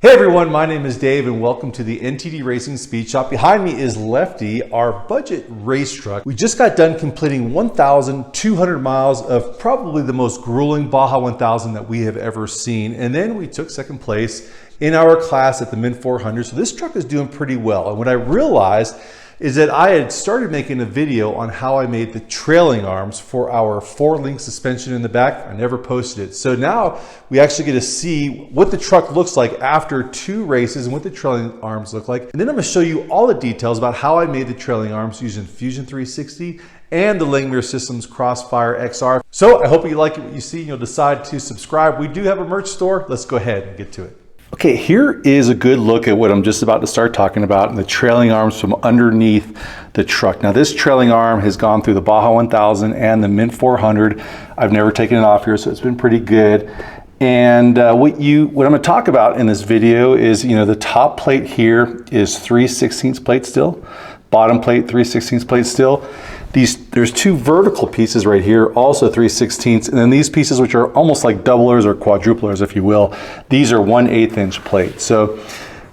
Hey everyone, my name is Dave and welcome to the NTD Racing Speed Shop. Behind me is Lefty, our budget race truck. We just got done completing 1,200 miles of probably the most grueling Baja 1000 that we have ever seen. And then we took second place in our class at the Min 400. So this truck is doing pretty well. And what I realized is that I had started making a video on how I made the trailing arms for our 4-link suspension in the back. I never posted it. So now we actually get to see what the truck looks like after 2 races and what the trailing arms look like. And then I'm gonna show you all the details about how I made the trailing arms using Fusion 360 and the Langmuir Systems Crossfire XR. So I hope you like what you see and you'll decide to subscribe. We do have a merch store. Let's go ahead and get to it. Okay, here is a good look at what I'm just about to start talking about, the trailing arms from underneath the truck. Now this trailing arm has gone through the Baja 1000 and the Min 400. I've never taken it off here, so it's been pretty good. And what I'm going to talk about in this video is, the top plate here is 3/16 plate steel, bottom plate 3/16 plate steel. There's 2 vertical pieces right here, also 3/16, and then these pieces, which are almost like doublers or quadruplers, if you will, these are 1/8 inch plates. So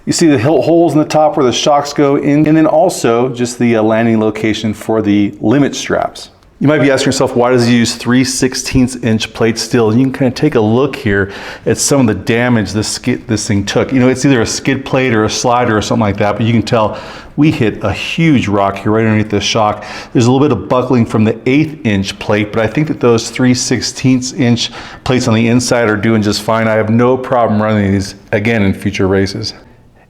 you see the holes in the top where the shocks go in, and then also just the landing location for the limit straps. You might be asking yourself, why does he use 3/16 inch plate steel? And you can kind of take a look here at some of the damage this thing took. It's either a skid plate or a slider or something like that, but you can tell we hit a huge rock here right underneath the shock. There's a little bit of buckling from the 1/8 inch plate, but I think that those 3/16 inch plates on the inside are doing just fine. I have no problem running these again in future races.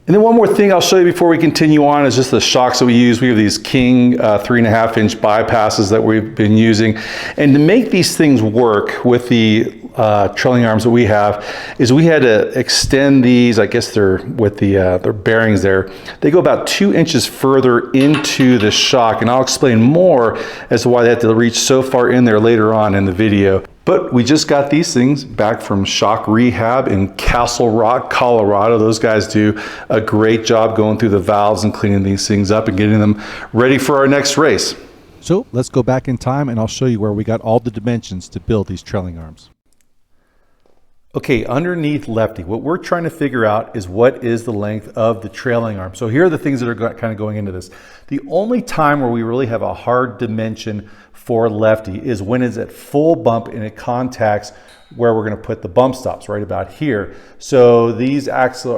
And then one more thing I'll show you before we continue on is just the shocks that we use. We have these King 3.5 inch bypasses that we've been using. And to make these things work with the trailing arms that we have, is we had to extend these, I guess they're with their bearings there. They go about 2 inches further into the shock, and I'll explain more as to why they have to reach so far in there later on in the video. But we just got these things back from Shock Rehab in Castle Rock, Colorado. Those guys do a great job going through the valves and cleaning these things up and getting them ready for our next race. So let's go back in time and I'll show you where we got all the dimensions to build these trailing arms. Okay, underneath Lefty, what we're trying to figure out is what is the length of the trailing arm. So here are the things that are kind of going into this. The only time where we really have a hard dimension for Lefty is when it's at full bump and it contacts where we're going to put the bump stops, right about here. So these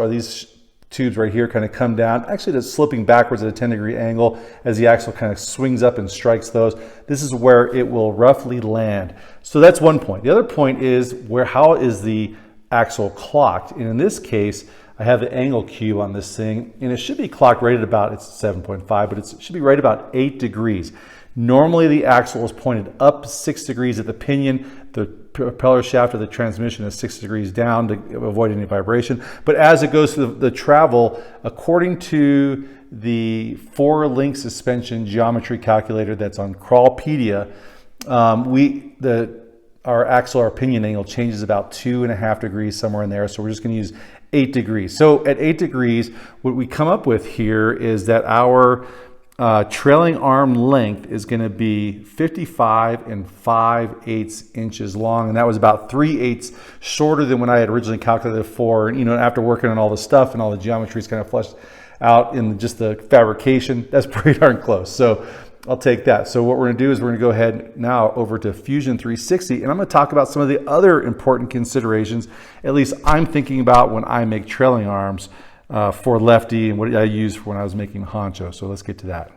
these tubes right here kind of come down. Actually, it's slipping backwards at a 10-degree angle as the axle kind of swings up and strikes those. This is where it will roughly land. So that's one point. The other point is how is the axle clocked? And in this case, I have the angle cube on this thing, and it should be clocked right at about, it's 7.5, but it should be right about 8 degrees. Normally the axle is pointed up 6 degrees at the pinion. The propeller shaft of the transmission is 6 degrees down to avoid any vibration. But as it goes through the travel, according to the 4-link suspension geometry calculator that's on Crawlpedia, our axle, our pinion angle changes about 2.5 degrees, somewhere in there. So we're just going to use 8 degrees. So at 8 degrees, what we come up with here is that our trailing arm length is going to be 55 5/8 inches long, and that was about 3/8 shorter than when I had originally calculated for. And after working on all the stuff and all the geometries kind of fleshed out in just the fabrication, that's pretty darn close. So I'll take that. So what we're going to do is we're going to go ahead now over to Fusion 360, and I'm going to talk about some of the other important considerations, at least I'm thinking about when I make trailing arms for Lefty and what I used when I was making Honcho. So let's get to that.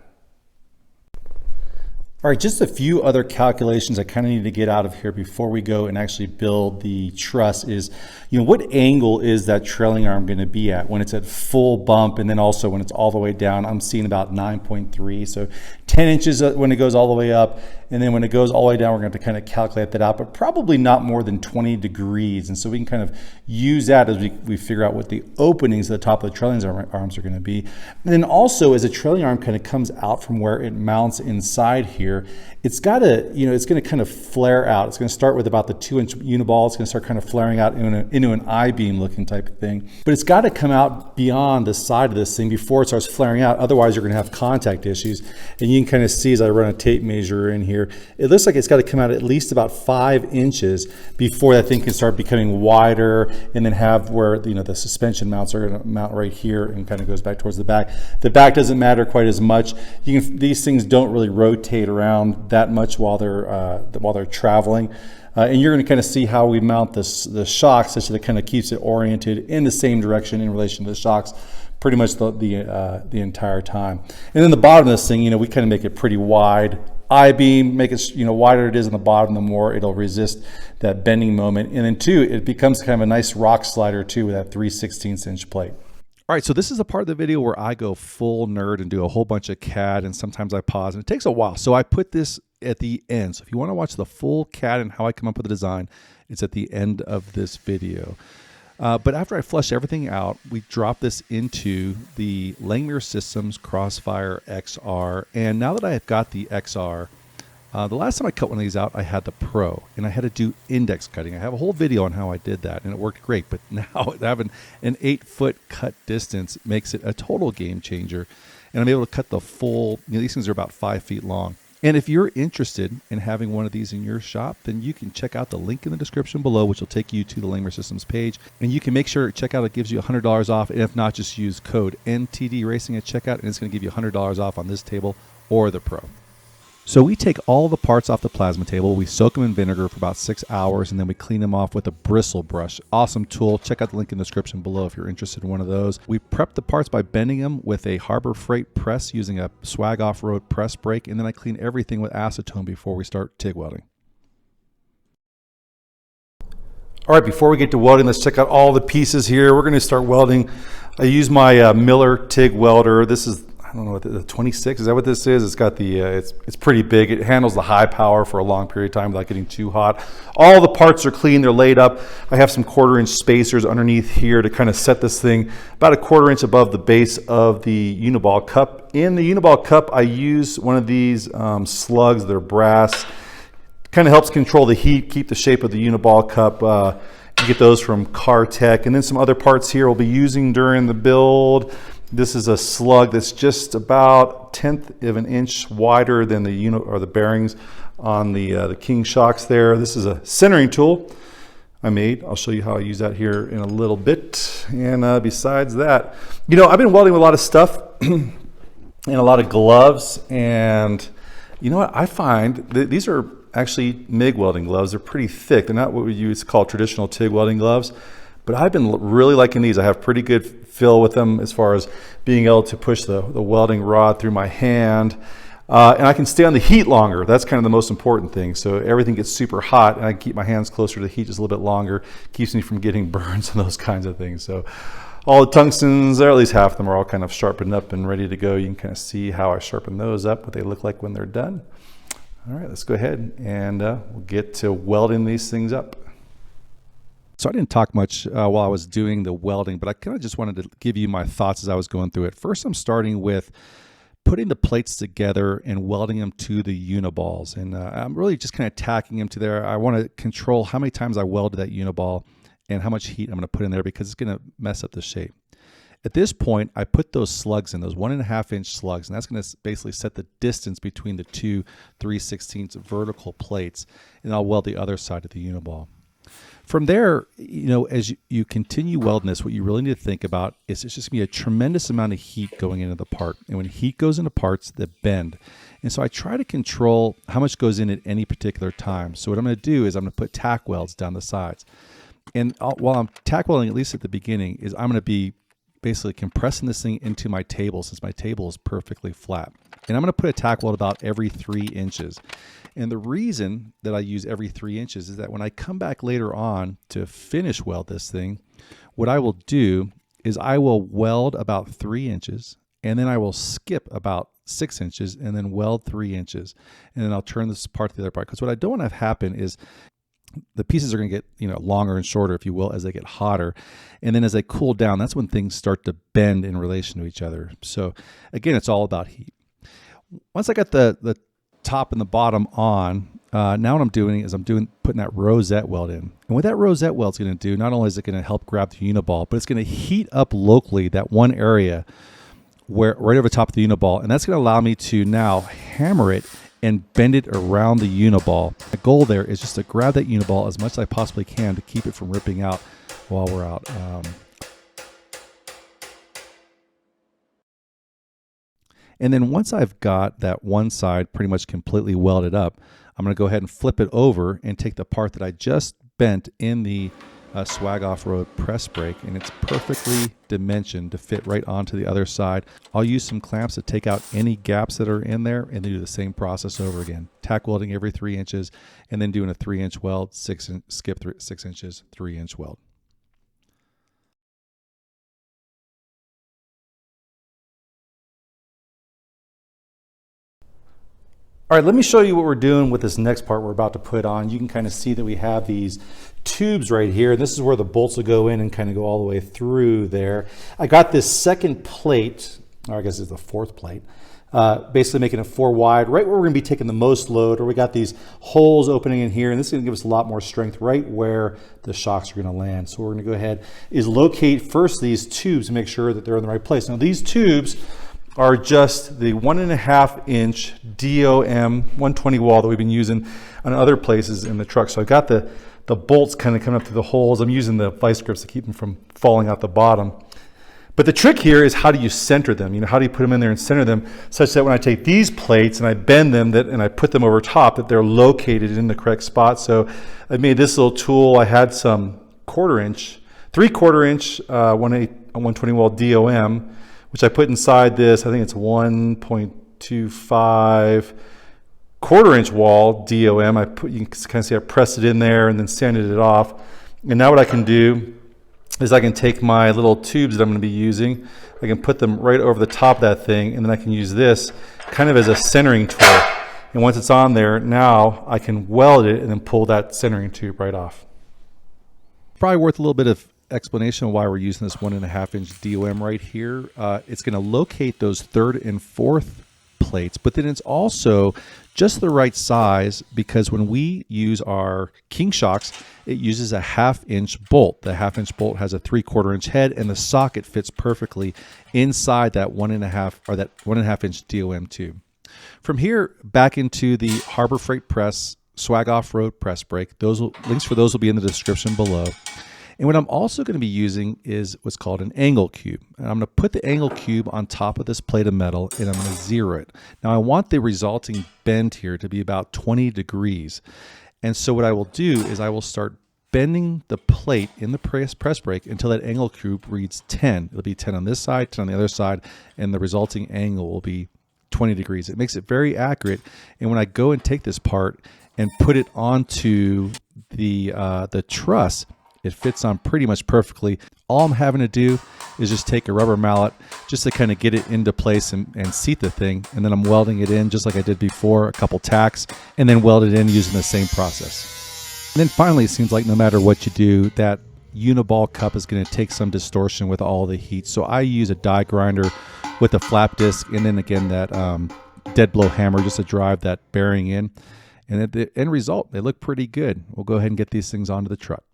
All right, just a few other calculations I kind of need to get out of here before we go and actually build the truss is, what angle is that trailing arm going to be at when it's at full bump, and then also when it's all the way down? I'm seeing about 9.3, so 10 inches when it goes all the way up, and then when it goes all the way down, we're going to have to kind of calculate that out, but probably not more than 20 degrees. And so we can kind of use that as we figure out what the openings at the top of the trailing arms are going to be. And then also, as a trailing arm kind of comes out from where it mounts inside here, it's got to, it's going to kind of flare out. It's going to start with about the 2-inch uniball. It's going to start kind of flaring out into an I-beam looking type of thing. But it's got to come out beyond the side of this thing before it starts flaring out. Otherwise, you're going to have contact issues. And you can kind of see as I run a tape measure in here, here, it looks like it's got to come out at least about 5 inches before that thing can start becoming wider, and then have where the suspension mounts are going to mount right here and kind of goes back towards the back. The back doesn't matter quite as much. These things don't really rotate around that much while they're traveling. And you're going to kind of see how we mount the shocks such that it kind of keeps it oriented in the same direction in relation to the shocks pretty much the entire time. And then the bottom of this thing, we kind of make it pretty wide. I-beam, make it, wider it is on the bottom, the more it'll resist that bending moment. And then two, it becomes kind of a nice rock slider too with that 3/16 inch plate. All right, so this is the part of the video where I go full nerd and do a whole bunch of CAD, and sometimes I pause, and it takes a while. So I put this at the end. So if you want to watch the full CAD and how I come up with the design, it's at the end of this video. But after I flush everything out, we drop this into the Langmuir Systems Crossfire XR. And now that I have got the XR, the last time I cut one of these out, I had the Pro, and I had to do index cutting. I have a whole video on how I did that, and it worked great. But now having an 8-foot cut distance makes it a total game changer. And I'm able to cut the full, these things are about 5 feet long. And if you're interested in having one of these in your shop, then you can check out the link in the description below, which will take you to the Langmuir Systems page. And you can make sure to check out, it gives you $100 off. And if not, just use code NTD Racing at checkout, and it's going to give you $100 off on this table or the Pro. So we take all the parts off the plasma table, we soak them in vinegar for about 6 hours, and then we clean them off with a bristle brush. Awesome tool. Check out the link in the description below if you're interested in one of those. We prep the parts by bending them with a Harbor Freight press using a Swag Off-Road press brake, and then I clean everything with acetone before we start TIG welding. All right, before we get to welding, let's check out all the pieces here. We're going to start welding. I use my Miller TIG welder. This is, I don't know what the 26, is that what this is? It's got the, it's pretty big. It handles the high power for a long period of time without getting too hot. All the parts are clean, they're laid up. I have some 1/4 inch spacers underneath here to kind of set this thing about a 1/4 inch above the base of the uniball cup. In the uniball cup, I use one of these slugs. They're brass. Kind of helps control the heat, keep the shape of the uniball cup. You get those from Car Tech. And then some other parts here we'll be using during the build. This is a slug that's just about 1/10 of an inch wider than the bearings on the King shocks there. This is a centering tool I made. I'll show you how I use that here in a little bit. And besides that, I've been welding with a lot of stuff and a lot of gloves. And you know what? I find these are actually MIG welding gloves. They're pretty thick. They're not what we use called traditional TIG welding gloves. But I've been really liking these. I have pretty good feel with them as far as being able to push the welding rod through my hand. And I can stay on the heat longer. That's kind of the most important thing. So everything gets super hot, and I can keep my hands closer to the heat just a little bit longer. Keeps me from getting burns and those kinds of things. So all the tungstens, or at least half of them, are all kind of sharpened up and ready to go. You can kind of see how I sharpen those up, what they look like when they're done. All right, let's go ahead and we'll get to welding these things up. So I didn't talk much while I was doing the welding, but I kind of just wanted to give you my thoughts as I was going through it. First, I'm starting with putting the plates together and welding them to the uniballs. And I'm really just kind of tacking them to there. I want to control how many times I weld that uniball and how much heat I'm going to put in there, because it's going to mess up the shape. At this point, I put those slugs in, those 1.5 inch slugs, and that's going to basically set the distance between the two 3/16 vertical plates, and I'll weld the other side of the uniball. From there, as you continue welding this, what you really need to think about is it's just going to be a tremendous amount of heat going into the part. And when heat goes into parts, they bend. And so I try to control how much goes in at any particular time. So what I'm going to do is I'm going to put tack welds down the sides. And while I'm tack welding, at least at the beginning, is I'm going to be basically compressing this thing into my table, since my table is perfectly flat. And I'm going to put a tack weld about every 3 inches. And the reason that I use every 3 inches is that when I come back later on to finish weld this thing, what I will do is I will weld about 3 inches, and then I will skip about 6 inches and then weld 3 inches. And then I'll turn this part to the other part. Because what I don't want to have happen is the pieces are going to get longer and shorter, if you will, as they get hotter. And then as they cool down, that's when things start to bend in relation to each other. So again, it's all about heat. Once I got the top and the bottom on, now what I'm doing is putting that rosette weld in. And what that rosette weld is going to do, not only is it going to help grab the uniball, but it's going to heat up locally that one area right over the top of the uniball, and that's going to allow me to now hammer it and bend it around the uniball. The goal there is just to grab that uniball as much as I possibly can to keep it from ripping out while we're out. And then once I've got that one side pretty much completely welded up, I'm going to go ahead and flip it over and take the part that I just bent in the Swag Off-Road press brake, and it's perfectly dimensioned to fit right onto the other side. I'll use some clamps to take out any gaps that are in there and then do the same process over again. Tack welding every 3 inches and then doing a 3-inch weld, skip 6 inches, 3-inch weld. All right, let me show you what we're doing with this next part we're about to put on. You can kind of see that we have these tubes right here. And this is where the bolts will go in and kind of go all the way through there. I got this second plate, or I guess it's the fourth plate, basically making it 4 wide, right where we're gonna be taking the most load, or we got these holes opening in here, and this is gonna give us a lot more strength right where the shocks are gonna land. So what we're gonna go ahead is locate first these tubes to make sure that they're in the right place. Now these tubes are just the 1.5 inch DOM 120 wall that we've been using on other places in the truck. So I've got the bolts kind of coming up through the holes. I'm using the vice grips to keep them from falling out the bottom. But the trick here is, how do you center them? You know, how do you put them in there and center them such that when I take these plates and I bend them and I put them over top, that they're located in the correct spot. So I made this little tool. I had some 1/4 inch, 3/4 inch 120 wall DOM, which I put inside this. I think it's 1.25 1/4 inch wall DOM. You can kind of see I pressed it in there and then sanded it off. And now what I can do is I can take my little tubes that I'm going to be using, I can put them right over the top of that thing, and then I can use this kind of as a centering tool. And once it's on there, now I can weld it and then pull that centering tube right off. Probably worth a little bit of explanation of why we're using this 1.5 inch DOM right here. It's going to locate those 3rd and 4th plates, but then it's also just the right size, because when we use our king shocks, it uses a 1/2 inch bolt. The 1/2 inch bolt has a 3/4 inch head, and the socket fits perfectly inside that 1.5 inch DOM tube. From here back into the Harbor Freight Press Swag Off-Road press brake. Links for those will be in the description below. And what I'm also going to be using is what's called an angle cube. And I'm going to put the angle cube on top of this plate of metal, and I'm going to zero it. Now I want the resulting bend here to be about 20 degrees. And so what I will do is I will start bending the plate in the press brake until that angle cube reads 10. It'll be 10 on this side, 10 on the other side, and the resulting angle will be 20 degrees. It makes it very accurate. And when I go and take this part and put it onto the truss, it fits on pretty much perfectly. All I'm having to do is just take a rubber mallet just to kind of get it into place and seat the thing. And then I'm welding it in just like I did before, a couple tacks, and then weld it in using the same process. And then finally, it seems like no matter what you do, that uniball cup is going to take some distortion with all the heat. So I use a die grinder with a flap disc, and then again that dead blow hammer just to drive that bearing in. And at the end result, they look pretty good. We'll go ahead and get these things onto the truck.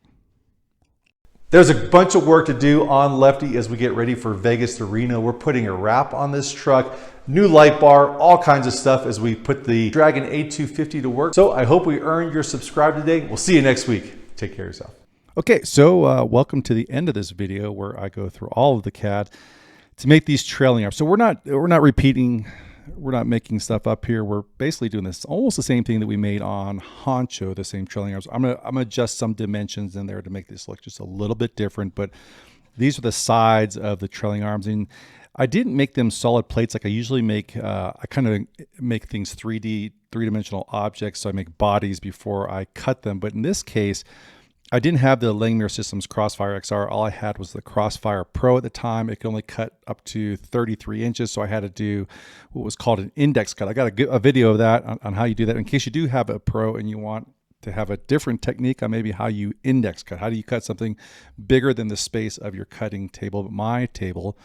There's a bunch of work to do on Lefty as we get ready for Vegas to Reno. We're putting a wrap on this truck, new light bar, all kinds of stuff as we put the Dragon A250 to work. So I hope we earned your subscribe today. We'll see you next week. Take care of yourself. Okay, so welcome to the end of this video where I go through all of the CAD to make these trailing arms. So we're not repeating, we're not making stuff up here. We're basically doing this almost the same thing that we made on Honcho, the same trailing arms. I'm gonna adjust some dimensions in there to make this look just a little bit different, but these are the sides of the trailing arms. And I didn't make them solid plates like I usually make. I kind of make things 3D-dimensional objects, so I make bodies before I cut them. But in this case, I didn't have the Langmuir Systems Crossfire XR. All I had was the Crossfire Pro at the time. It could only cut up to 33 inches, so I had to do what was called an index cut. I got a video of that on how you do that. In case you do have a Pro and you want to have a different technique on maybe how you index cut. How do you cut something bigger than the space of your cutting table? But my table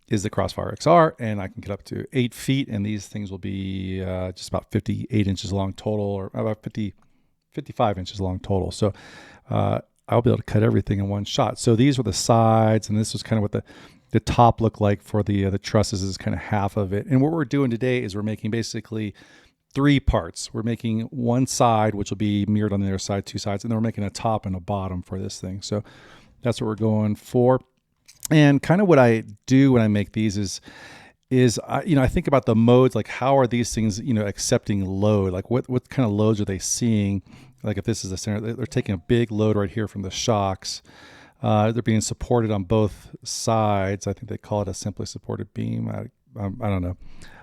is the Crossfire XR, and I can get up to 8 feet, and these things will be just about 58 inches long total, or about 55 inches long total. So I'll be able to cut everything in one shot. So these were the sides, and this was kind of what the top looked like for the trusses is kind of half of it. And what we're doing today is we're making basically three parts. We're making one side, which will be mirrored on the other side, two sides, and then we're making a top and a bottom for this thing. So that's what we're going for. And kind of what I do when I make these is I think about the modes, like how are these things, accepting load? Like what kind of loads are they seeing? Like if this is the center, they're taking a big load right here from the shocks. They're being supported on both sides. I think they call it a simply supported beam. I don't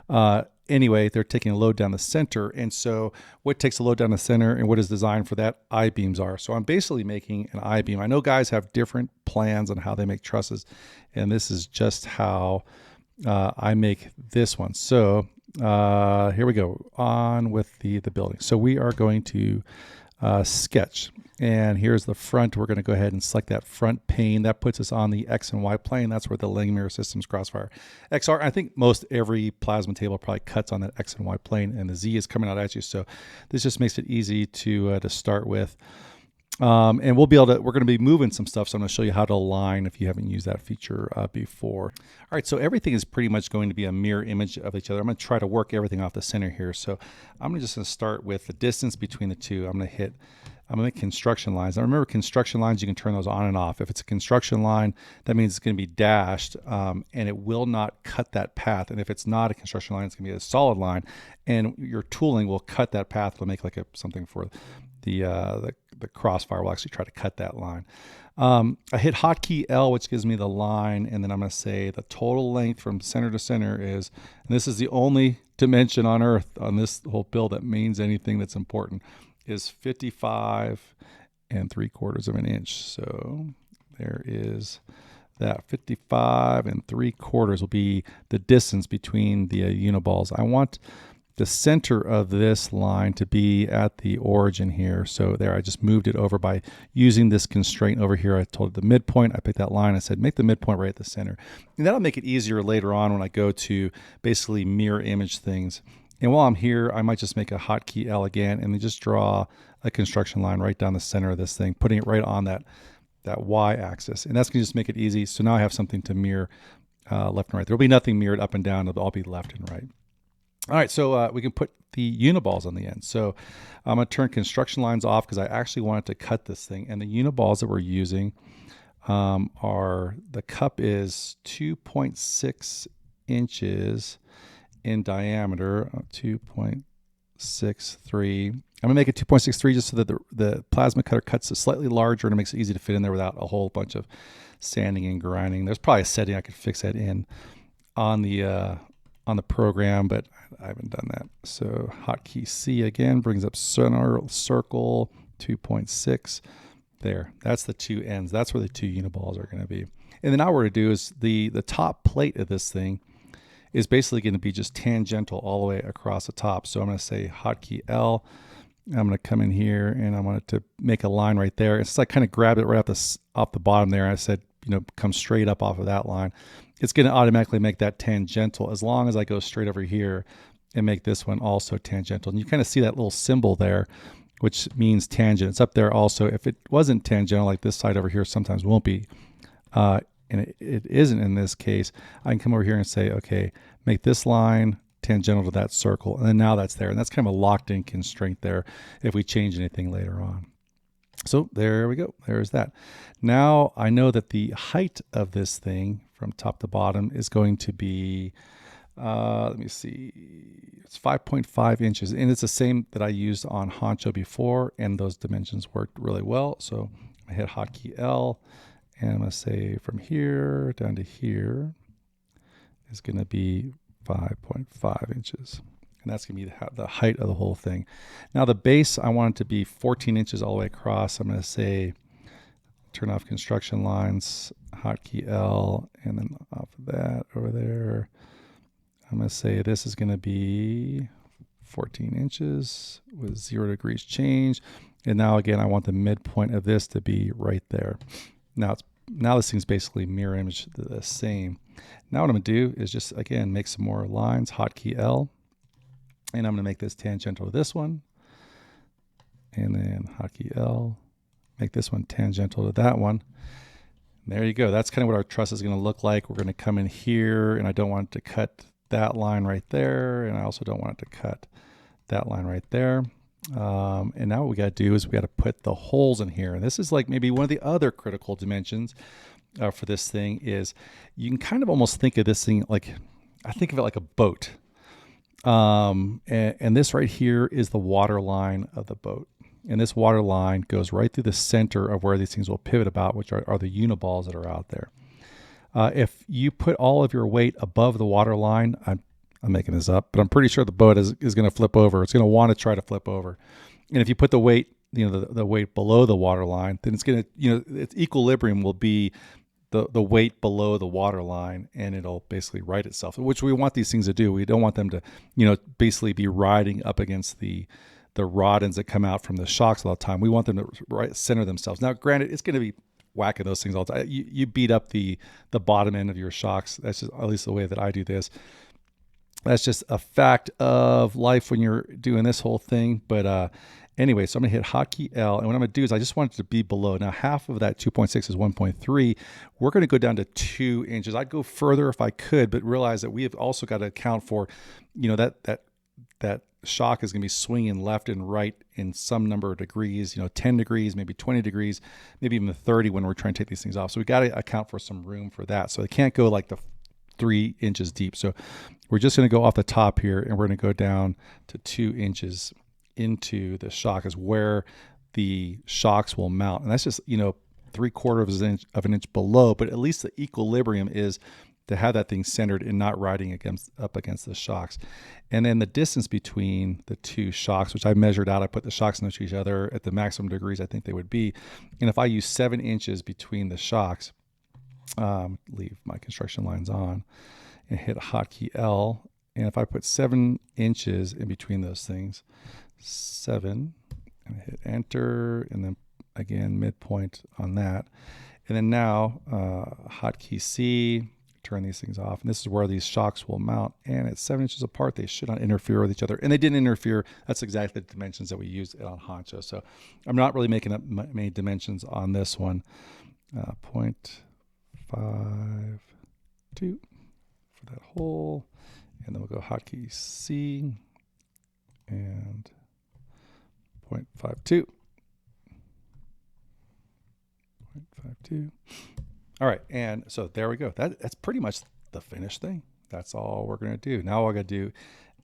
know. Anyway, they're taking a load down the center. And so what takes a load down the center and what is designed for that? I-beams are. So I'm basically making an I-beam. I know guys have different plans on how they make trusses, and this is just how I make this one. So here we go on with the building. So we are going to sketch, and here's the front. We're going to go ahead and select that front pane. That puts us on the X and Y plane. That's where the Ling Mirror Systems Crossfire XR. I think most every plasma table probably cuts on that X and Y plane, and the Z is coming out at you. So this just makes it easy to start with. And we're going to be moving some stuff. So I'm going to show you how to align if you haven't used that feature before. All right. So everything is pretty much going to be a mirror image of each other. I'm going to try to work everything off the center here. So I'm just going to start with the distance between the two. I'm going to make construction lines. Now remember, construction lines, you can turn those on and off. If it's a construction line, that means it's going to be dashed, and it will not cut that path. And if it's not a construction line, it's going to be a solid line, and your tooling will cut that path. It'll make like something for the crossfire. Will actually try to cut that line. I hit hotkey L, which gives me the line, and then I'm going to say the total length from center to center is, and this is the only dimension on Earth on this whole build that means anything that's important, is 55 3/4 of an inch. So there is that 55 3/4 will be the distance between the uniballs. I want the center of this line to be at the origin here. So there, I just moved it over by using this constraint over here. I told it the midpoint. I picked that line. I said, make the midpoint right at the center. And that'll make it easier later on when I go to basically mirror image things. And while I'm here, I might just make a hotkey L again and then just draw a construction line right down the center of this thing, putting it right on that Y axis. And that's going to just make it easy. So now I have something to mirror left and right. There'll be nothing mirrored up and down. It'll all be left and right. All right, so we can put the uniballs on the end. So I'm going to turn construction lines off because I actually wanted to cut this thing. And the uniballs that we're using are, the cup is 2.6 inches in diameter, 2.63. I'm going to make it 2.63 just so that the plasma cutter cuts is slightly larger and it makes it easy to fit in there without a whole bunch of sanding and grinding. There's probably a setting I could fix that in on the program, but I haven't done that. So hotkey C again brings up center circle 2.6. There, that's the two ends. That's where the two uniballs are going to be. And then now what we're going to do is the top plate of this thing is basically going to be just tangential all the way across the top. So I'm going to say hotkey L. I'm going to come in here and I want it to make a line right there. It's like kind of grab it right off the bottom there. I said, come straight up off of that line. It's going to automatically make that tangential as long as I go straight over here and make this one also tangential. And you kind of see that little symbol there, which means tangent. It's up there also. If it wasn't tangential, like this side over here sometimes won't be, and it isn't in this case, I can come over here and say, okay, make this line tangential to that circle. And then now that's there. And that's kind of a locked in constraint there if we change anything later on. So there we go. There's that. Now I know that the height of this thing from top to bottom is going to be, let me see, it's 5.5 inches. And it's the same that I used on Honcho before, and those dimensions worked really well. So I hit hotkey L, and I'm going to say from here down to here is going to be 5.5 inches. And that's going to be the height of the whole thing. Now the base, I want it to be 14 inches all the way across. I'm going to say, turn off construction lines, hotkey L, and then off of that over there, I'm going to say this is going to be 14 inches with 0 degrees change. And now again, I want the midpoint of this to be right there. Now this thing's basically mirror image the same. Now what I'm going to do is just, again, make some more lines, hotkey L. And I'm going to make this tangential to this one. And then hotkey L. Make this one tangential to that one. And there you go. That's kind of what our truss is going to look like. We're going to come in here, and I don't want it to cut that line right there. And I also don't want it to cut that line right there. And now what we got to do is we got to put the holes in here. And this is like maybe one of the other critical dimensions for this thing is you can kind of almost think of this thing like, I think of it like a boat. And this right here is the water line of the boat. And this water line goes right through the center of where these things will pivot about, which are the uniballs that are out there. If you put all of your weight above the water line, I'm making this up, but I'm pretty sure the boat is going to flip over. It's going to want to try to flip over. And if you put the weight, the weight below the water line, then it's going to, its equilibrium will be the weight below the water line, and it'll basically right itself, which we want these things to do. We don't want them to, basically be riding up against the rod ends that come out from the shocks all the time. We want them to center themselves. Now, granted, it's going to be whacking those things all the time. You beat up the bottom end of your shocks. That's just at least the way that I do this. That's just a fact of life when you're doing this whole thing. But anyway, so I'm going to hit hotkey L. And what I'm going to do is I just want it to be below. Now, half of that 2.6 is 1.3. We're going to go down to 2 inches. I'd go further if I could, but realize that we have also got to account for, that shock is going to be swinging left and right in some number of degrees, 10 degrees, maybe 20 degrees, maybe even 30 when we're trying to take these things off. So we got to account for some room for that. So it can't go like the 3 inches deep. So we're just going to go off the top here, and we're going to go down to 2 inches into the shock is where the shocks will mount. And that's just, 3/4 of an inch below, but at least the equilibrium is to have that thing centered and not riding up against the shocks. And then the distance between the two shocks, which I measured out, I put the shocks next to each other at the maximum degrees I think they would be. And if I use 7 inches between the shocks, leave my construction lines on and hit hotkey L. And if I put 7 inches in between those things, 7, and hit enter, and then again, midpoint on that. And then now, hotkey C, turn these things off. And this is where these shocks will mount. And at 7 inches apart, they should not interfere with each other. And they didn't interfere. That's exactly the dimensions that we used on Honcho. So I'm not really making up many dimensions on this one. 0.52 for that hole. And then we'll go hotkey C and 0.52. 0.52. All right, and so there we go. That's pretty much the finished thing. That's all we're going to do. Now all I got to do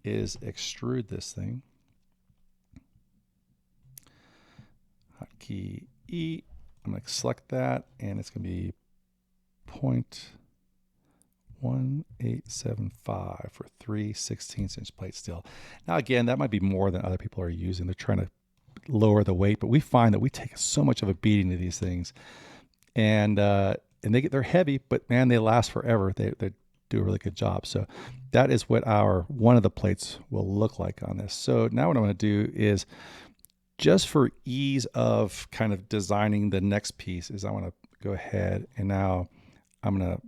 is extrude this thing. Hotkey E. I'm going to select that, and it's going to be 0.1875 for 3/16" plate steel. Now again, that might be more than other people are using. They're trying to lower the weight, but we find that we take so much of a beating to these things, and they're heavy, but man, they last forever. They do a really good job. So that is what one of the plates will look like on this. So now what I'm going to do is, just for ease of kind of designing the next piece, is I want to go ahead and now I'm going to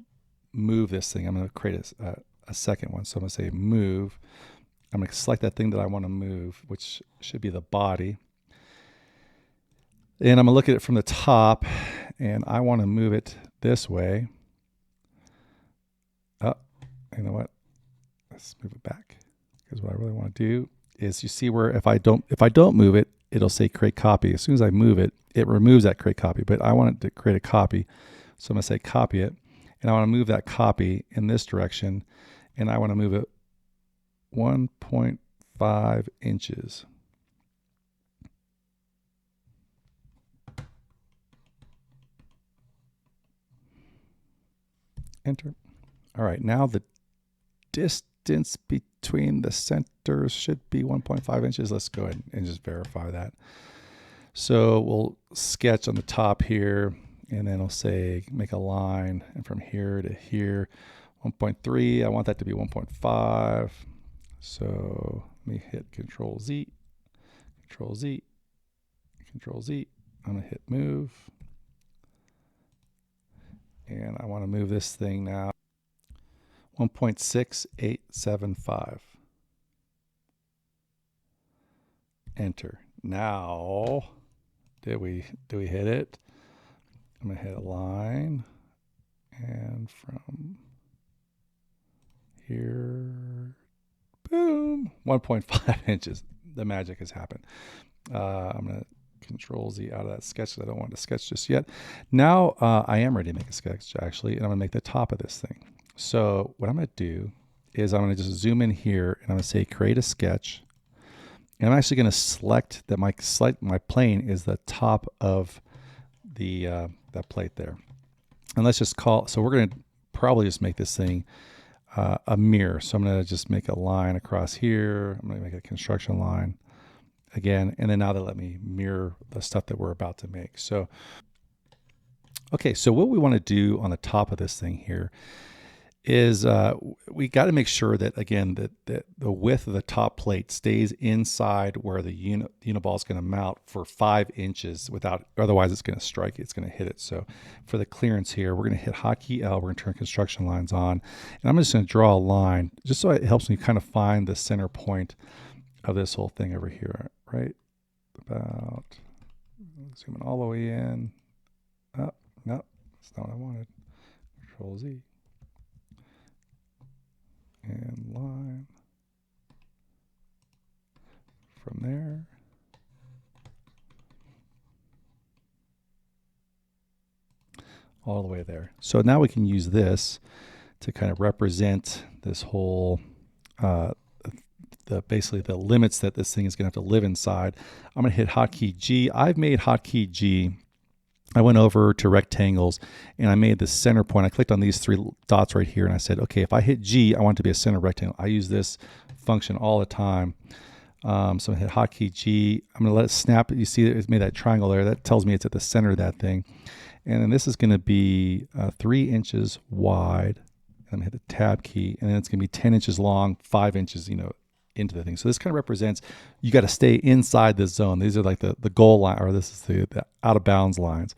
move this thing. I'm going to create a second one. So I'm going to say move. I'm going to select that thing that I want to move, which should be the body. And I'm going to look at it from the top, and I want to move it this way. Oh, you know what? Let's move it back, because what I really want to do is, you see where if I don't move it, it'll say create copy. As soon as I move it, it removes that create copy, but I want it to create a copy. So I'm going to say copy it, and I want to move that copy in this direction, and I want to move it 1.5 inches. Enter. All right, now the distance between the centers should be 1.5 inches. Let's go ahead and just verify that. So we'll sketch on the top here, and then I'll say make a line, and from here to here, 1.3. I want that to be 1.5. So let me hit Control Z, Control Z, Control Z. I'm gonna hit move. And I want to move this thing now 1.6875. Enter. Now, do we hit it? I'm going to hit a line, and from here, boom, 1.5 inches. the magic has happened. I'm going to Control Z out of that sketch because I don't want to sketch just yet. Now I am ready to make a sketch actually, and I'm going to make the top of this thing. So what I'm going to do is I'm going to just zoom in here and I'm going to say create a sketch. And I'm actually going to select that my plane is the top of the that plate there. And let's just so we're going to probably just make this thing a mirror. So I'm going to just make a line across here. I'm going to make a construction line again, and then now they let me mirror the stuff that we're about to make. So, okay, so what we want to do on the top of this thing here is we got to make sure that, again, that the width of the top plate stays inside where the uniball is going to mount for 5 inches otherwise it's going to strike it, it's going to hit it. So for the clearance here, we're going to hit hotkey L, we're going to turn construction lines on, and I'm just going to draw a line just so it helps me kind of find the center point of this whole thing over here, right? About, zooming all the way in. Oh, no, that's not what I wanted. Control Z. And line from there. All the way there. So now we can use this to kind of represent this whole, basically the limits that this thing is going to have to live inside. I'm going to hit hotkey G. I've made hotkey G. I went over to rectangles and I made the center point. I clicked on these 3 dots right here and I said, okay, if I hit G, I want it to be a center rectangle. I use this function all the time. So I hit hotkey G. I'm going to let it snap. You see it's made that triangle there. That tells me it's at the center of that thing. And then this is going to be 3 inches wide. I'm going to hit the tab key, and then it's going to be 10 inches long, 5 inches, into the thing. So this kind of represents you got to stay inside this zone. These are like the goal line, or this is the out of bounds lines.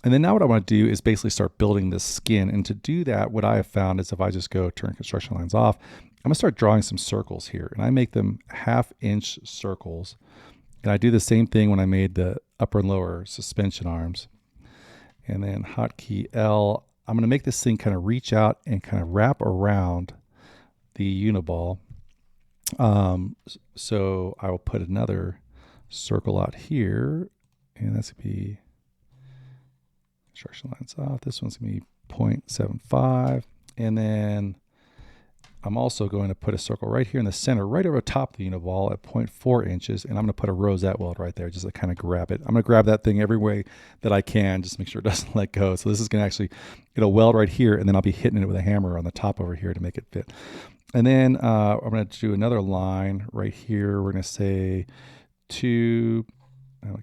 And then now what I want to do is basically start building this skin. And to do that, what I have found is if I just go turn construction lines off, I'm gonna start drawing some circles here, and I make them 1/2 inch circles. And I do the same thing when I made the upper and lower suspension arms. And then hotkey L, I'm gonna make this thing kind of reach out and kind of wrap around the uniball. So I will put another circle out here, and that's gonna be construction lines off. This one's gonna be 0.75, and then I'm also going to put a circle right here in the center, right over top of the uniball at 0.4 inches, and I'm going to put a rosette weld right there just to kind of grab it. I'm going to grab that thing every way that I can, just to make sure it doesn't let go. So this is going to actually, it'll weld right here, and then I'll be hitting it with a hammer on the top over here to make it fit. And then I'm going to do another line right here. We're going to say 2,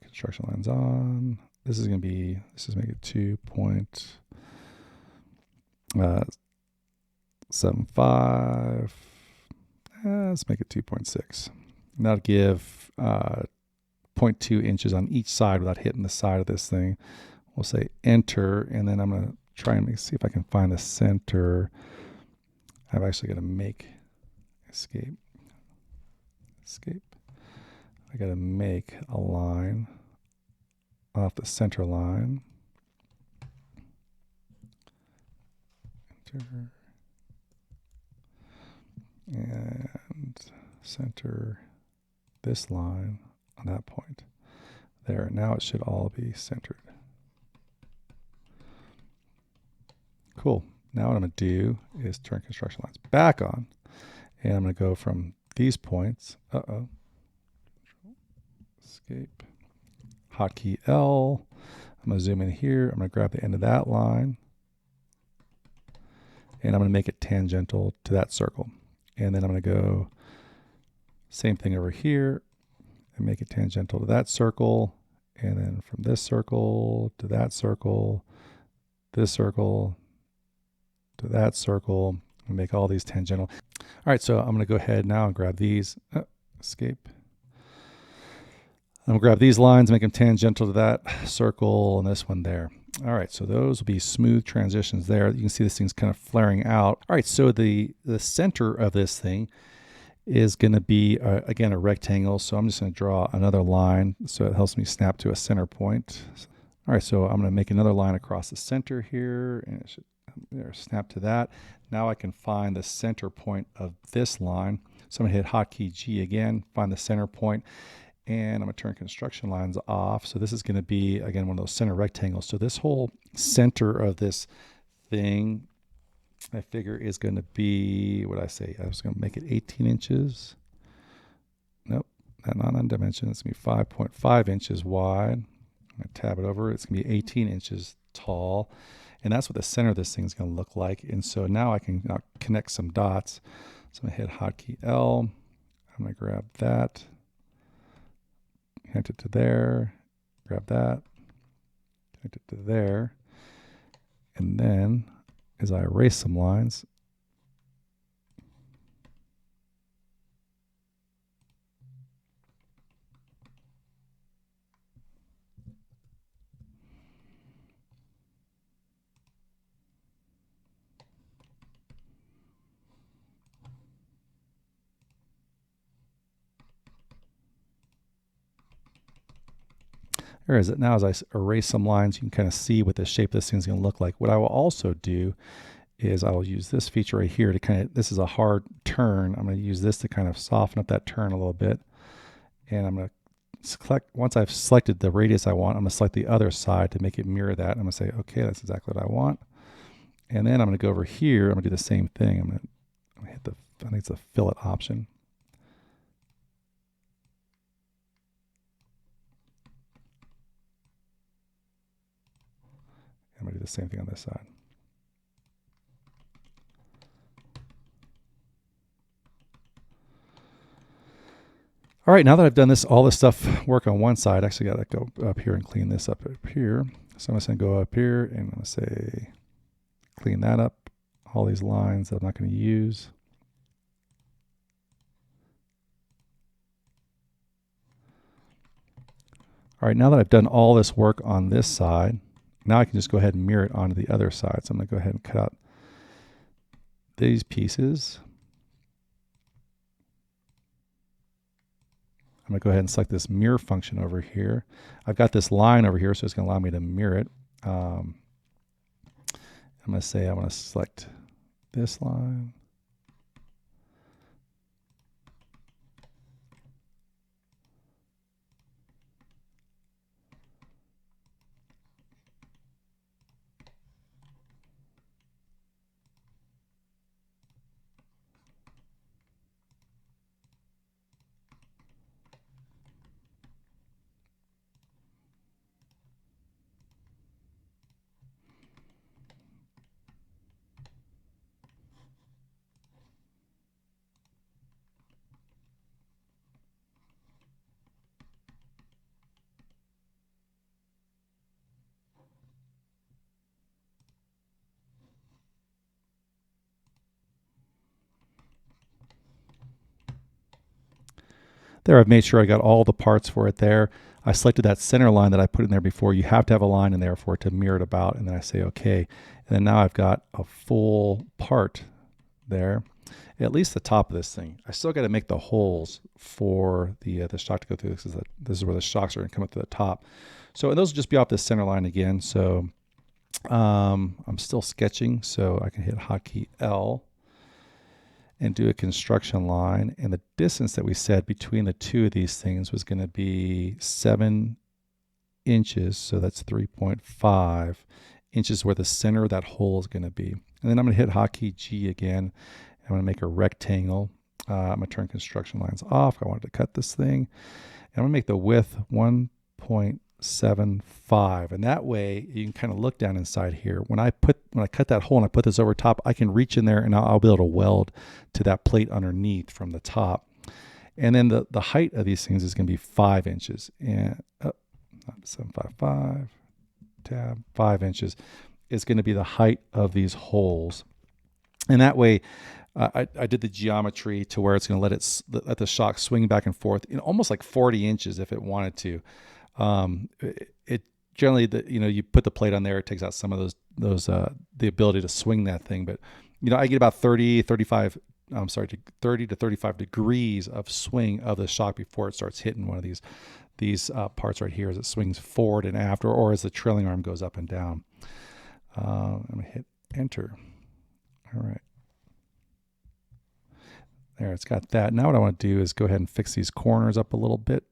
construction lines on. This is going to be, let's just make it 2.75. Let's make it 2.6. And that'll give 0.2 inches on each side without hitting the side of this thing. We'll say enter, and then I'm going to try and see if I can find the center. I've actually got to make escape. I got to make a line off the center line. Enter. And center this line on that point. There, now it should all be centered. Cool. Now what I'm going to do is turn construction lines back on, and I'm going to go from these points. Escape. Hotkey L. I'm going to zoom in here. I'm going to grab the end of that line, and I'm going to make it tangential to that circle. And then I'm going to go same thing over here and make it tangential to that circle. And then from this circle to that circle, this circle to that circle, and make all these tangential. All right, so I'm going to go ahead now and grab these. Escape. I'm going to grab these lines, make them tangential to that circle and this one there. All right, so those will be smooth transitions there. You can see this thing's kind of flaring out. All right, so the center of this thing is going to be, again, a rectangle. So I'm just going to draw another line so it helps me snap to a center point. All right, so I'm going to make another line across the center here, and it should snap to that. Now I can find the center point of this line. So I'm gonna hit hotkey G again, find the center point, and I'm gonna turn construction lines off. So this is gonna be, again, one of those center rectangles. So this whole center of this thing, I figure is gonna be, what I say, I was gonna make it 18 inches. Nope, not on dimension, it's gonna be 5.5 inches wide. I'm gonna tab it over, it's gonna be 18 inches tall. And that's what the center of this thing is gonna look like. And so now I can connect some dots. So I'm gonna hit hotkey L, I'm gonna grab that, connect it to there, grab that, connect it to there. And then as I erase some lines, there is it. Now as I erase some lines, you can kind of see what the shape of this thing is going to look like. What I will also do is I will use this feature right here to kind of, this is a hard turn. I'm going to use this to kind of soften up that turn a little bit. And I'm going to select, once I've selected the radius I want, I'm going to select the other side to make it mirror that. I'm going to say, okay, that's exactly what I want. And then I'm going to go over here. I'm going to do the same thing. I'm going to hit the, I think it's the fillet option. I'm going to do the same thing on this side. All right, now that I've done this, all this stuff work on one side, I actually got to go up here and clean this up here. So I'm just going to go up here and I'm going to say, clean that up. All these lines that I'm not going to use. All right, now that I've done all this work on this side, now I can just go ahead and mirror it onto the other side. So I'm going to go ahead and cut out these pieces. I'm going to go ahead and select this mirror function over here. I've got this line over here, so it's going to allow me to mirror it. I'm going to say I want to select this line. There, I've made sure I got all the parts for it there. I selected that center line that I put in there before. You have to have a line in there for it to mirror it about, and then I say okay. And then now I've got a full part there, at least the top of this thing. I still got to make the holes for the shock to go through. This is where the shocks are going to come up to the top. So, and those will just be off this center line again. So I'm still sketching, so I can hit hotkey L and do a construction line. And the distance that we said between the two of these things was going to be 7 inches. So that's 3.5 inches where the center of that hole is going to be. And then I'm going to hit hotkey G again. I'm going to make a rectangle. I'm going to turn construction lines off. I wanted to cut this thing. And I'm going to make the width 1.75. And that way you can kind of look down inside here. When I cut that hole and I put this over top, I can reach in there and I'll be able to weld to that plate underneath from the top. And then the height of these things is going to be 5 inches. And 755 tab 5 inches is going to be the height of these holes. And that way I did the geometry to where it's going to let the shock swing back and forth in almost like 40 inches if it wanted to. It generally, you put the plate on there, it takes out some of the ability to swing that thing. But I get about 30 to 35 degrees of swing of the shock before it starts hitting one of these parts right here as it swings forward and after, or as the trailing arm goes up and down. I'm gonna hit enter. All right. There, it's got that. Now what I want to do is go ahead and fix these corners up a little bit.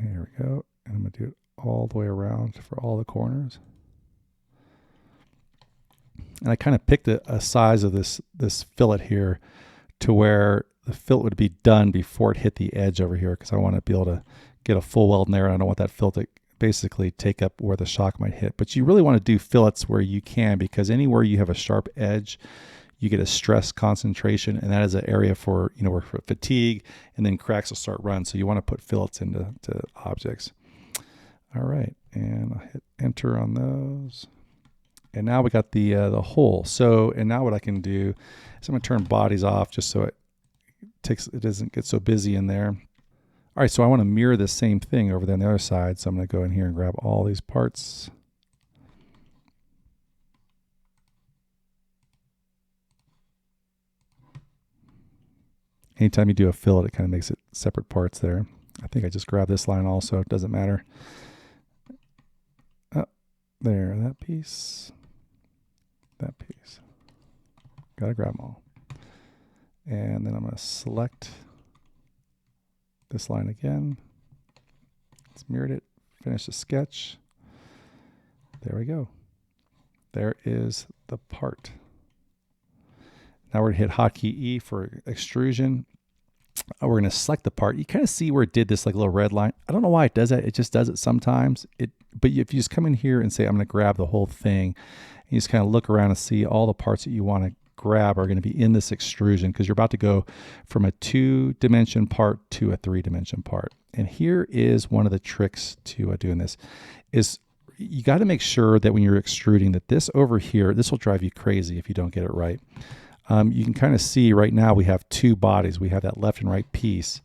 Here we go. And I'm going to do it all the way around for all the corners. And I kind of picked a size of this fillet here to where the fillet would be done before it hit the edge over here, because I want to be able to get a full weld in there, and I don't want that fillet to basically take up where the shock might hit. But you really want to do fillets where you can, because anywhere you have a sharp edge, you get a stress concentration, and that is an area for, you know, where for fatigue, and then cracks will start running. So you want to put fillets into objects. All right, and I'll hit enter on those. And now we got the hole. So, and now what I can do is I'm gonna turn bodies off just so it doesn't get so busy in there. All right, so I want to mirror the same thing over there on the other side. So I'm gonna go in here and grab all these parts. Anytime you do a fillet, it kind of makes it separate parts there. I think I just grabbed this line also, it doesn't matter. Oh, there, that piece. That piece. Gotta grab them all. And then I'm going to select this line again. Let's mirror it, finish the sketch. There we go. There is the part. Now we're going to hit hotkey E for extrusion. We're going to select the part. You kind of see where it did this like little red line. I don't know why it does that. It just does it sometimes. But if you just come in here and say, I'm going to grab the whole thing, and you just kind of look around and see all the parts that you want to grab are going to be in this extrusion, because you're about to go from a 2-dimension part to a 3-dimension part. And here is one of the tricks to doing this is you got to make sure that when you're extruding that this over here, this will drive you crazy if you don't get it right. You can kind of see right now we have two bodies. We have that left and right piece.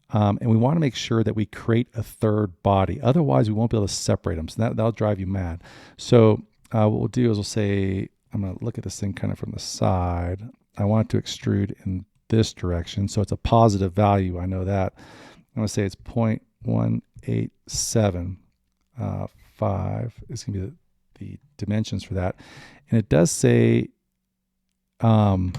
And we want to make sure that we create a third body. Otherwise, we won't be able to separate them. So that'll drive you mad. So what we'll do is we'll say, I'm going to look at this thing kind of from the side. I want it to extrude in this direction. So it's a positive value. I know that. I'm going to say it's 0.187. 5 is going to be the dimensions for that. And it does say, turn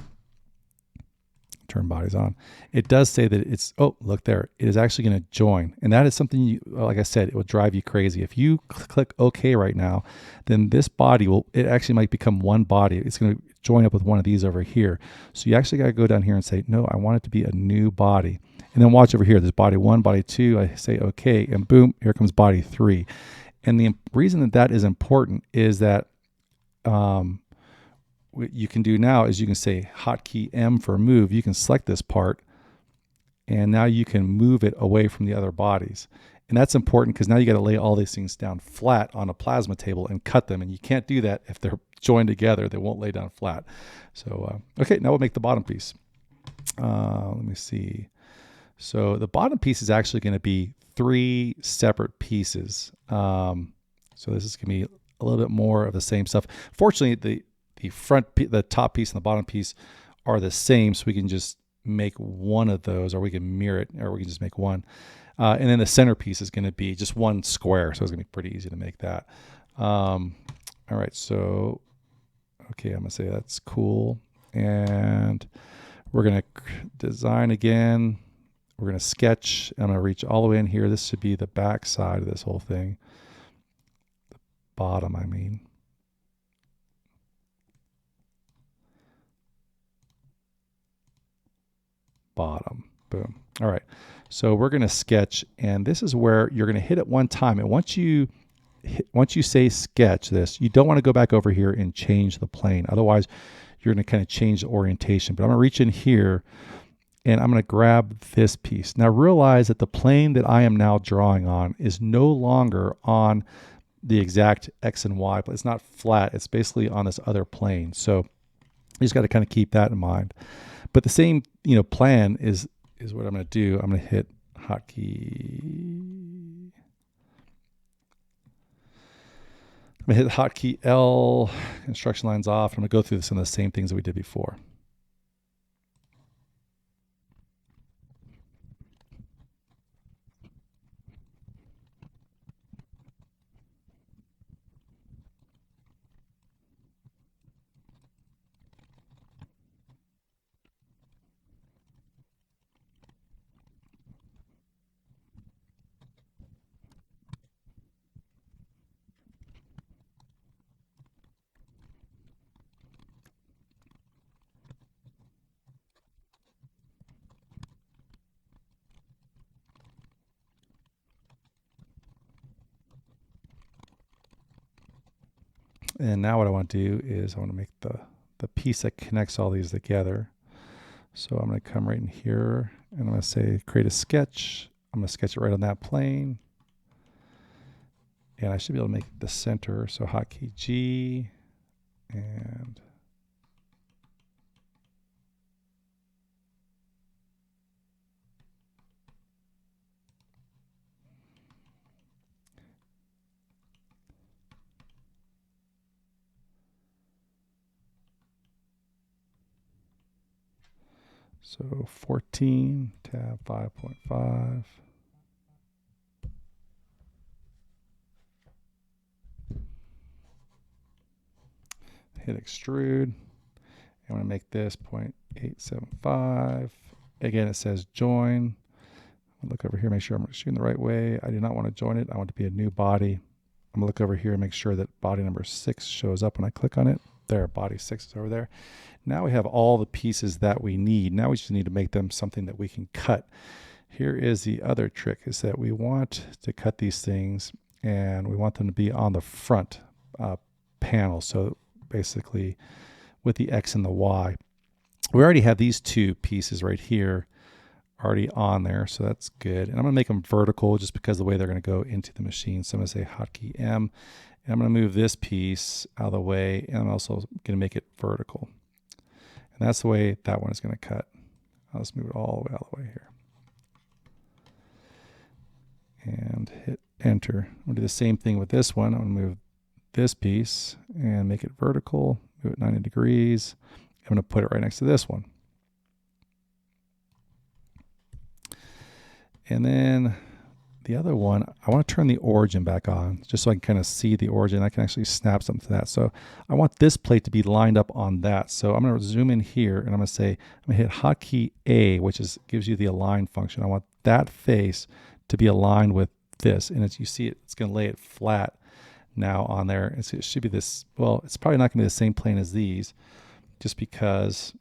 bodies on. It does say that it's, oh, look there. It is actually going to join. And that is something, you, like I said, it will drive you crazy. If you click OK right now, then this body will, it actually might become one body. It's going to join up with one of these over here. So you actually got to go down here and say, no, I want it to be a new body. And then watch over here. There's body 1, body 2. I say OK, and boom, here comes body 3. And the reason that that is important is that what you can do now is you can say hotkey M for move. You can select this part, and now you can move it away from the other bodies. And that's important because now you got to lay all these things down flat on a plasma table and cut them. And you can't do that if they're joined together. They won't lay down flat. So, okay, now we'll make the bottom piece. Let me see. So the bottom piece is actually going to be 3 separate pieces. So this is going to be a little bit more of the same stuff. Fortunately, the top piece and the bottom piece are the same, so we can just make one of those, or we can mirror it, or we can just make one. And then the center piece is going to be just one square, so it's going to be pretty easy to make that. All right, so, okay, I'm going to say that's cool. And we're going to design again. We're going to sketch. I'm going to reach all the way in here. This should be the back side of this whole thing. The bottom, I mean. Bottom. Boom. All right. So we're going to sketch, and this is where you're going to hit it one time. And once you say sketch this, you don't want to go back over here and change the plane. Otherwise, you're going to kind of change the orientation. But I'm going to reach in here, and I'm going to grab this piece. Now realize that the plane that I am now drawing on is no longer on the exact X and Y, but it's not flat. It's basically on this other plane. So you just got to kind of keep that in mind. But the same, plan is what I'm going to do. I'm going to hit hotkey. I'm going to hit hotkey L, instruction lines off. I'm going to go through some of the same things that we did before. And now what I want to do is I want to make the piece that connects all these together. So I'm going to come right in here and I'm going to say create a sketch. I'm going to sketch it right on that plane. And I should be able to make the center. So hotkey G and so 14, tab 5.5. Hit extrude. I'm going to make this 0.875. Again, it says join. Look over here, make sure I'm shooting the right way. I do not want to join it. I want it to be a new body. I'm going to look over here and make sure that body number 6 shows up when I click on it. There, body 6 is over there. Now we have all the pieces that we need. Now we just need to make them something that we can cut. Here is the other trick, is that we want to cut these things and we want them to be on the front panel. So basically with the X and the Y. We already have these two pieces right here already on there, so that's good. And I'm going to make them vertical just because of the way they're going to go into the machine. So I'm going to say hotkey M, and I'm going to move this piece out of the way, and I'm also going to make it vertical. And that's the way that one is going to cut. I'll just move it all the way out of the way here. And hit enter. I'm going to do the same thing with this one. I'm going to move this piece and make it vertical, move it 90 degrees. I'm going to put it right next to this one. And then the other one, I want to turn the origin back on just so I can kind of see the origin. I can actually snap something to that. So I want this plate to be lined up on that. So I'm going to zoom in here and I'm going to say, I'm going to hit hotkey A, which gives you the align function. I want that face to be aligned with this. And as you see it, it's going to lay it flat now on there. And so it should be this, well, it's probably not going to be the same plane as these just because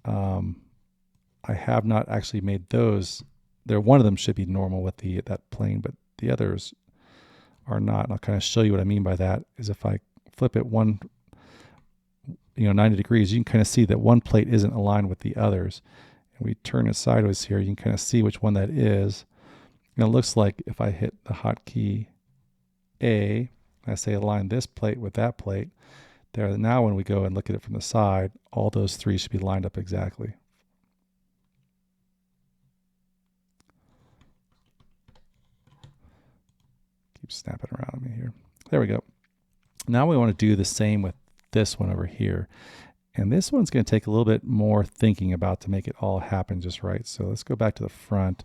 I have not actually made those. One of them should be normal with that plane, but the others are not. And I'll kind of show you what I mean by that. Is if I flip it 90 degrees, you can kind of see that one plate isn't aligned with the others. And we turn it sideways here, you can kind of see which one that is. And it looks like if I hit the hotkey A, I say align this plate with that plate. There. Now when we go and look at it from the side, all those three should be lined up exactly. Keep snapping around at me here. There we go. Now we want to do the same with this one over here. And this one's going to take a little bit more thinking about to make it all happen just right. So let's go back to the front.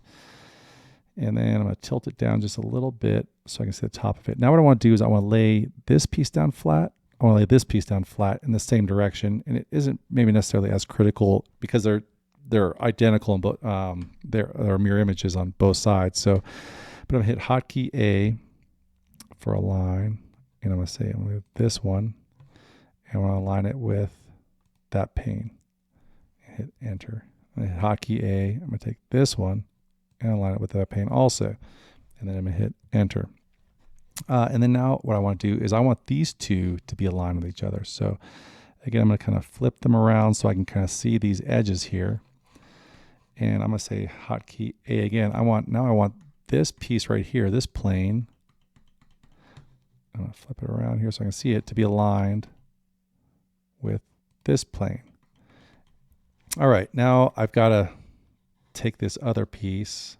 And then I'm going to tilt it down just a little bit so I can see the top of it. Now what I want to do is I want to lay this piece down flat. I want to lay this piece down flat in the same direction. And it isn't maybe necessarily as critical because they're identical in both, they're mirror images on both sides. So, but I'm going to hit hotkey A for a line, and I'm going to say I'm going to move this one, and I want to align it with that pane. Hit enter. I'm going to hit hotkey A. I'm going to take this one and align it with that pane also, and then I'm going to hit enter. And then now what I want to do is I want these two to be aligned with each other. So again, I'm going to kind of flip them around so I can kind of see these edges here, and I'm going to say hotkey A again. I want this piece right here, this plane. I'm going to flip it around here so I can see it to be aligned with this plane. All right, now I've got to take this other piece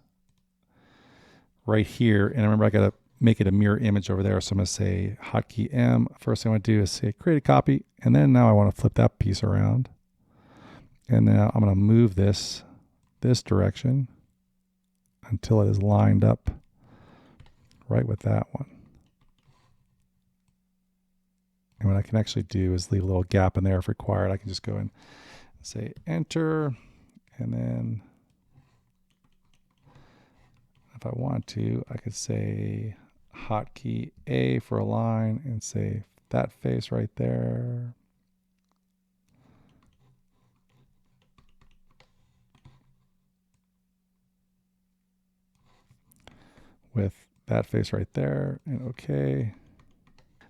right here, and remember I got to make it a mirror image over there. So I'm going to say hotkey M. First thing I want to do is say create a copy, and then now I want to flip that piece around, and now I'm going to move this direction until it is lined up right with that one. And what I can actually do is leave a little gap in there if required. I can just go in and say enter, and then if I want to, I could say hotkey A for a line and say that face right there. With that face right there, and okay.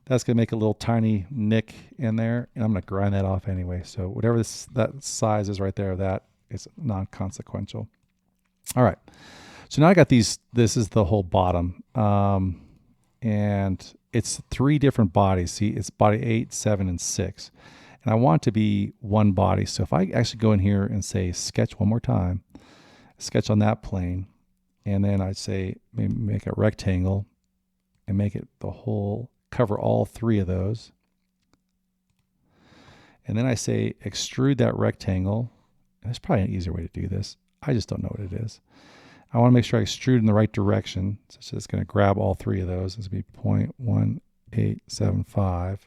That's going to make a little tiny nick in there, and I'm going to grind that off anyway. So whatever that size is right there, that is non-consequential. All right. So now I got these. This is the whole bottom, and it's 3 different bodies. See, it's body 8, 7, and 6. And I want it to be one body. So if I actually go in here and say sketch one more time, sketch on that plane, and then I'd say maybe make a rectangle and make it the whole, cover all 3 of those. And then I say extrude that rectangle. There's probably an easier way to do this. I just don't know what it is. I want to make sure I extrude in the right direction. So it's going to grab all 3 of those. It's going to be 0.1875.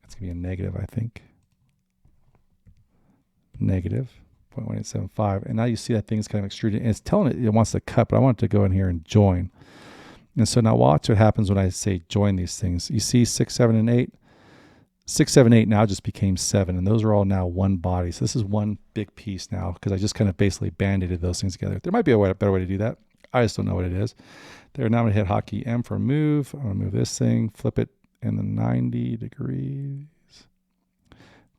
That's going to be a negative, I think. Negative 0.1875. And now you see that thing's kind of extruded. And it's telling it wants to cut, but I want it to go in here and join. And so now watch what happens when I say join these things. You see 6, 7, and 8. 6, 7, 8 now just became 7, and those are all now one body. So this is one big piece now because I just kind of basically band-aided those things together. There might be a better way to do that. I just don't know what it is. There, now I'm going to hit hotkey M for move. I'm going to move this thing, flip it in the 90 degrees,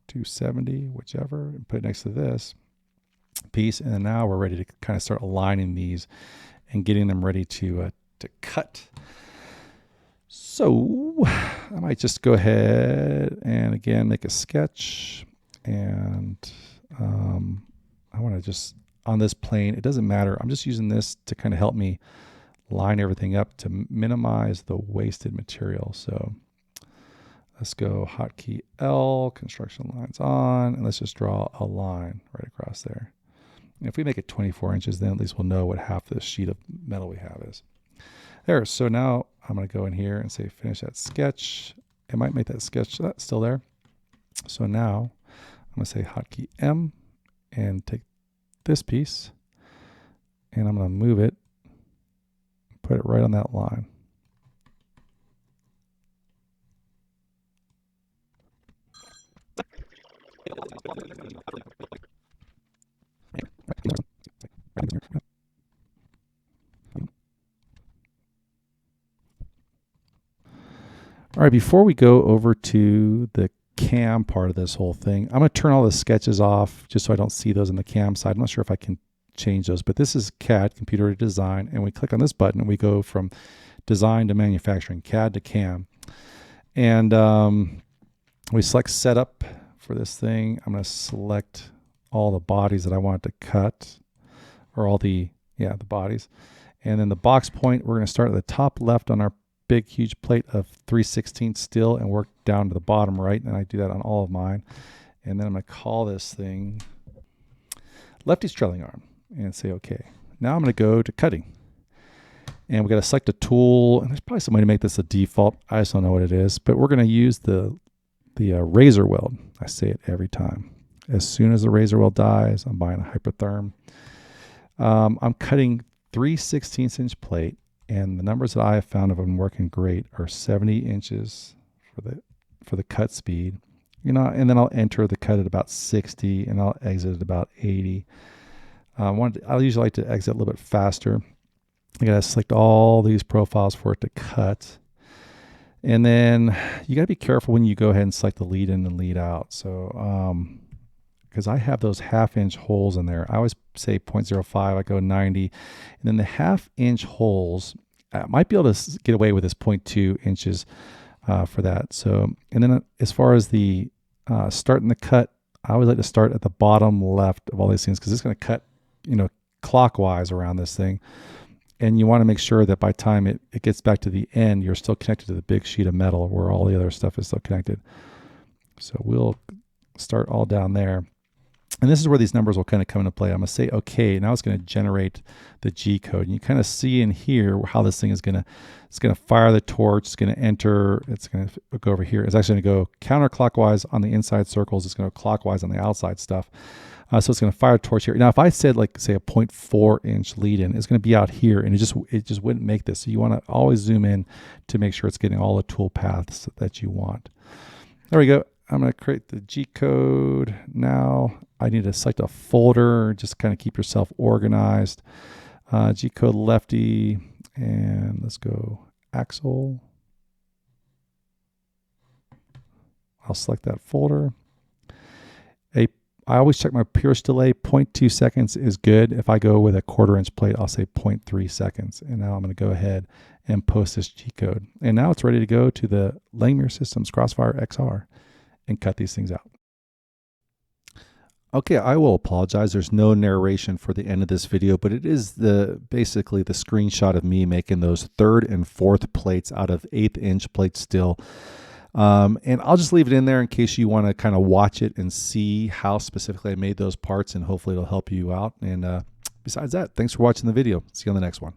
270, whichever, and put it next to this piece. And then now we're ready to kind of start aligning these and getting them ready to cut. So I might just go ahead and again make a sketch, and I want to just on this plane, it doesn't matter, I'm just using this to kind of help me line everything up to minimize the wasted material. So let's go hotkey L, construction lines on, and let's just draw a line right across there. And if we make it 24 inches, then at least we'll know what half this sheet of metal we have is. There, so now I'm going to go in here and say finish that sketch. It might make that sketch still there. So now I'm going to say hotkey M and take this piece, and I'm going to move it, put it right on that line. All right, before we go over to the cam part of this whole thing, I'm going to turn all the sketches off just so I don't see those in the cam side. I'm not sure if I can change those, but this is CAD, computer to design, and we click on this button and we go from design to manufacturing, CAD to cam. And we select setup for this thing. I'm going to select all the bodies that I want to cut, or all the bodies. And then the box point, we're going to start at the top left on our big huge plate of 3/16 steel and work down to the bottom right, and I do that on all of mine. And then I'm going to call this thing Lefty's Trailing Arm and say okay. Now I'm going to go to cutting, and we got to select a tool, and there's probably some way to make this a default. I just don't know what it is, but we're going to use the razor weld. I say it every time. As soon as the razor weld dies, I'm buying a Hypertherm. I'm cutting 3/16 inch plate, and the numbers that I have found have been working great are 70 inches for the cut speed, and then I'll enter the cut at about 60, and I'll exit at about 80. I usually like to exit a little bit faster. I gotta select all these profiles for it to cut, and then you gotta be careful when you go ahead and select the lead in and lead out. So because I have those 1/2 inch holes in there. I always say 0.05, I go 90. And then the 1/2 inch holes, I might be able to get away with this 0.2 inches for that. So, and then as far as the starting the cut, I always like to start at the bottom left of all these things because it's going to cut, clockwise around this thing. And you want to make sure that by the time it gets back to the end, you're still connected to the big sheet of metal where all the other stuff is still connected. So we'll start all down there. And this is where these numbers will kind of come into play. I'm going to say, okay, now it's going to generate the G code. And you kind of see in here how this thing is going to fire the torch. It's going to enter. It's going to go over here. It's actually going to go counterclockwise on the inside circles. It's going to go clockwise on the outside stuff. So it's going to fire a torch here. Now, if I said, like, say, a 0.4 inch lead in, it's going to be out here, and it just wouldn't make this. So you want to always zoom in to make sure it's getting all the tool paths that you want. There we go. I'm going to create the G code. Now I need to select a folder, just kind of keep yourself organized. G code lefty, and let's go axle. I'll select that folder. I always check my pierce delay. 0.2 seconds is good. If I go with a 1/4 inch plate, I'll say 0.3 seconds. And now I'm going to go ahead and post this G-code. And now it's ready to go to the Langmuir Systems Crossfire XR and cut these things out. Okay, I will apologize. There's no narration for the end of this video, but it is basically the screenshot of me making those 3rd and 4th plates out of 1/8 inch plate steel. And I'll just leave it in there in case you want to kind of watch it and see how specifically I made those parts, and hopefully it'll help you out. And besides that, thanks for watching the video. See you on the next one.